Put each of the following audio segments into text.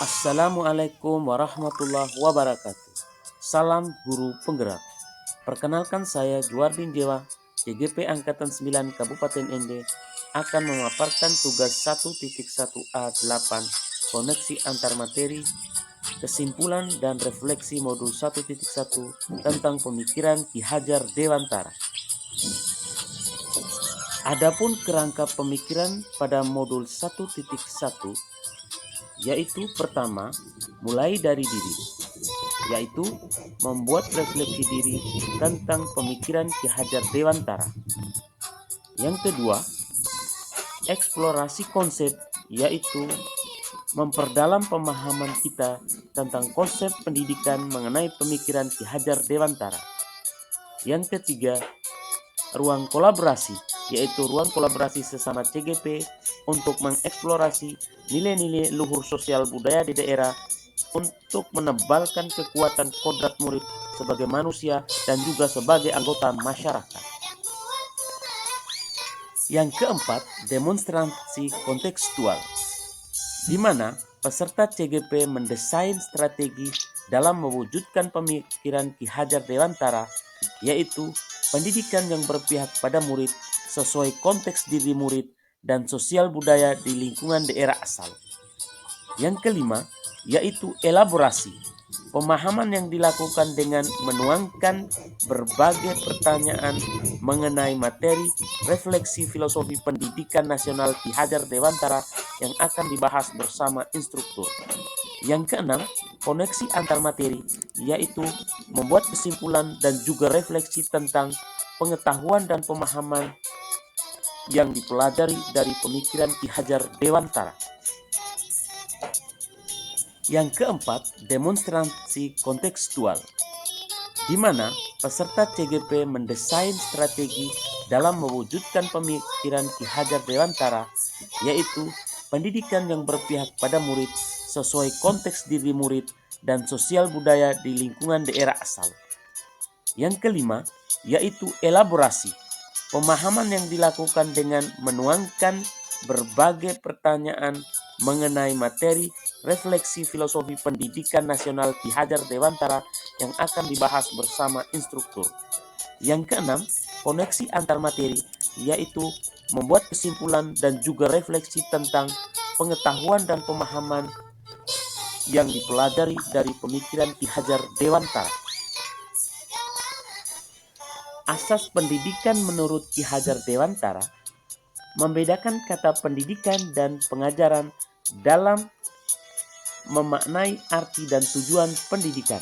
Assalamualaikum warahmatullahi wabarakatuh. Salam guru penggerak. Perkenalkan saya Juardin Dewa, CGP Angkatan 9 Kabupaten Ende akan memaparkan tugas 1.1A8 koneksi antar materi, kesimpulan dan refleksi modul 1.1 tentang pemikiran Ki Hajar Dewantara. Adapun kerangka pemikiran pada modul 1.1 yaitu pertama, mulai dari diri, yaitu membuat refleksi diri tentang pemikiran Ki Hajar Dewantara. Yang kedua, eksplorasi konsep, yaitu memperdalam pemahaman kita tentang konsep pendidikan mengenai pemikiran Ki Hajar Dewantara. Yang ketiga, ruang kolaborasi, yaitu ruang kolaborasi sesama CGP untuk mengeksplorasi nilai-nilai luhur sosial budaya di daerah untuk menebalkan kekuatan kodrat murid sebagai manusia dan juga sebagai anggota masyarakat. Yang keempat, demonstrasi kontekstual, di mana peserta CGP mendesain strategi dalam mewujudkan pemikiran Ki Hajar Dewantara, yaitu pendidikan yang berpihak pada murid sesuai konteks diri murid dan sosial budaya di lingkungan daerah asal. Yang kelima, yaitu elaborasi. Pemahaman yang dilakukan dengan menuangkan berbagai pertanyaan mengenai materi refleksi filosofi pendidikan nasional Ki Hajar Dewantara yang akan dibahas bersama instruktur. Yang keenam, koneksi antar materi, yaitu membuat kesimpulan dan juga refleksi tentang pengetahuan dan pemahaman yang dipelajari dari pemikiran Ki Hajar Dewantara. Yang keempat, demonstrasi kontekstual, di mana peserta CGP mendesain strategi dalam mewujudkan pemikiran Ki Hajar Dewantara, yaitu pendidikan yang berpihak pada murid sesuai konteks diri murid dan sosial budaya di lingkungan daerah asal. Yang kelima, yaitu elaborasi. Pemahaman yang dilakukan dengan menuangkan berbagai pertanyaan mengenai materi refleksi filosofi pendidikan nasional Ki Hajar Dewantara yang akan dibahas bersama instruktur. Yang keenam, koneksi antar materi, yaitu membuat kesimpulan dan juga refleksi tentang pengetahuan dan pemahaman yang dipelajari dari pemikiran Ki Hajar Dewantara. Asas pendidikan menurut Ki Hajar Dewantara membedakan kata pendidikan dan pengajaran dalam memaknai arti dan tujuan pendidikan.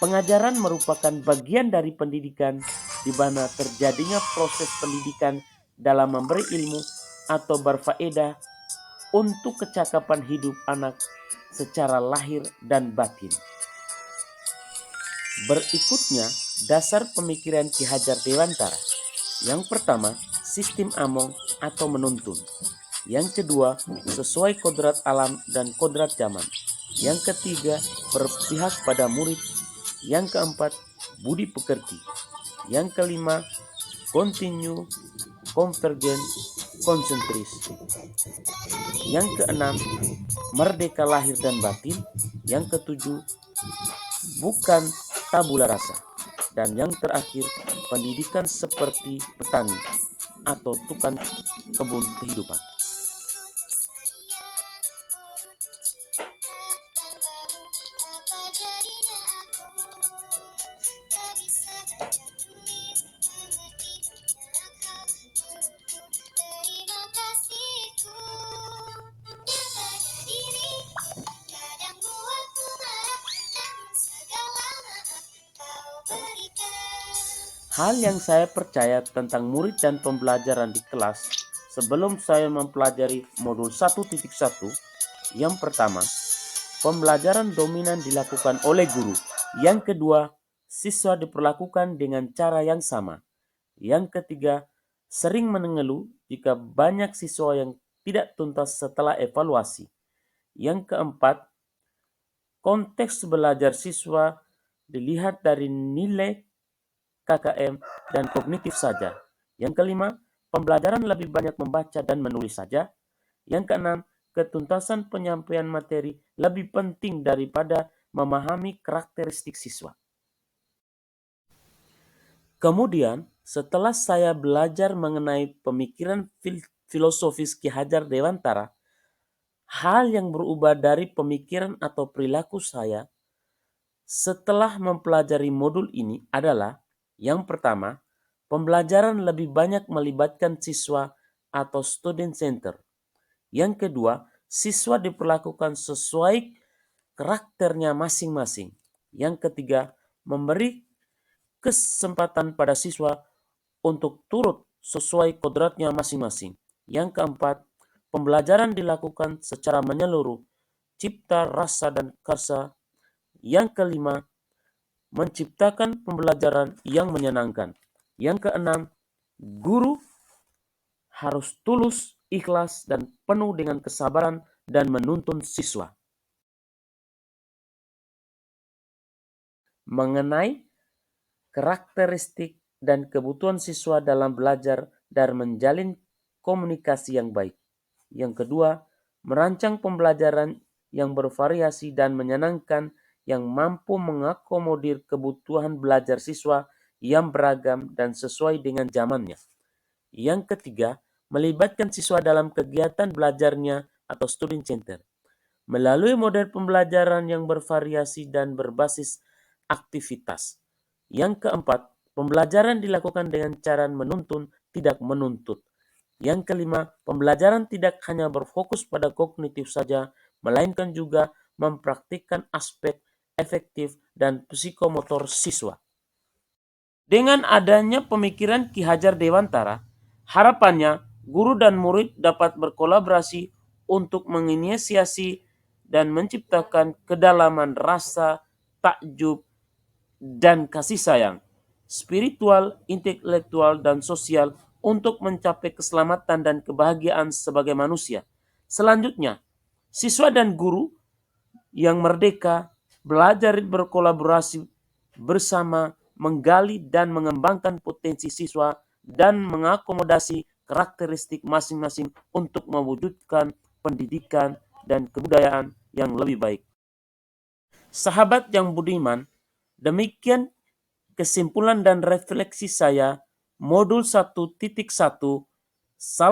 Pengajaran merupakan bagian dari pendidikan di mana terjadinya proses pendidikan dalam memberi ilmu atau berfaedah untuk kecakapan hidup anak secara lahir dan batin. Berikutnya, dasar pemikiran Ki Hajar Dewantara. Yang pertama, sistem among atau menuntun. Yang kedua, sesuai kodrat alam dan kodrat zaman. Yang ketiga, berpihak pada murid. Yang keempat, budi pekerti. Yang kelima, continue, konvergen, konsentris. Yang keenam, merdeka lahir dan batin. Yang ketujuh, bukan tabula rasa. Dan yang terakhir, pendidikan seperti petani atau tukang kebun kehidupan. Hal yang saya percaya tentang murid dan pembelajaran di kelas sebelum saya mempelajari modul 1.1, yang pertama, pembelajaran dominan dilakukan oleh guru. Yang kedua, siswa diperlakukan dengan cara yang sama. Yang ketiga, sering mengeluh jika banyak siswa yang tidak tuntas setelah evaluasi. Yang keempat, konteks belajar siswa dilihat dari nilai KKM dan kognitif saja. Yang kelima, pembelajaran lebih banyak membaca dan menulis saja. Yang keenam, ketuntasan penyampaian materi lebih penting daripada memahami karakteristik siswa. Kemudian, setelah saya belajar mengenai pemikiran filosofis Ki Hajar Dewantara, hal yang berubah dari pemikiran atau perilaku saya setelah mempelajari modul ini adalah, yang pertama, pembelajaran lebih banyak melibatkan siswa atau student center. Yang kedua, siswa diperlakukan sesuai karakternya masing-masing. Yang ketiga, memberi kesempatan pada siswa untuk turut sesuai kodratnya masing-masing. Yang keempat, pembelajaran dilakukan secara menyeluruh, cipta, rasa, dan karsa. Yang kelima, menciptakan pembelajaran yang menyenangkan. Yang keenam, guru harus tulus, ikhlas, dan penuh dengan kesabaran dan menuntun siswa. Mengenai karakteristik dan kebutuhan siswa dalam belajar dan menjalin komunikasi yang baik. Yang kedua, merancang pembelajaran yang bervariasi dan menyenangkan yang mampu mengakomodir kebutuhan belajar siswa yang beragam dan sesuai dengan zamannya. Yang ketiga, melibatkan siswa dalam kegiatan belajarnya atau student center. Melalui model pembelajaran yang bervariasi dan berbasis aktivitas. Yang keempat, pembelajaran dilakukan dengan cara menuntun, tidak menuntut. Yang kelima, pembelajaran tidak hanya berfokus pada kognitif saja, melainkan juga mempraktikkan aspek efektif dan psikomotor siswa. Dengan adanya pemikiran Ki Hajar Dewantara, harapannya guru dan murid dapat berkolaborasi untuk menginisiasi dan menciptakan kedalaman rasa, takjub, dan kasih sayang, spiritual, intelektual, dan sosial untuk mencapai keselamatan dan kebahagiaan sebagai manusia. Selanjutnya, siswa dan guru yang merdeka belajar berkolaborasi bersama, menggali dan mengembangkan potensi siswa dan mengakomodasi karakteristik masing-masing untuk mewujudkan pendidikan dan kebudayaan yang lebih baik. Sahabat yang budiman, demikian kesimpulan dan refleksi saya modul 1.1 salah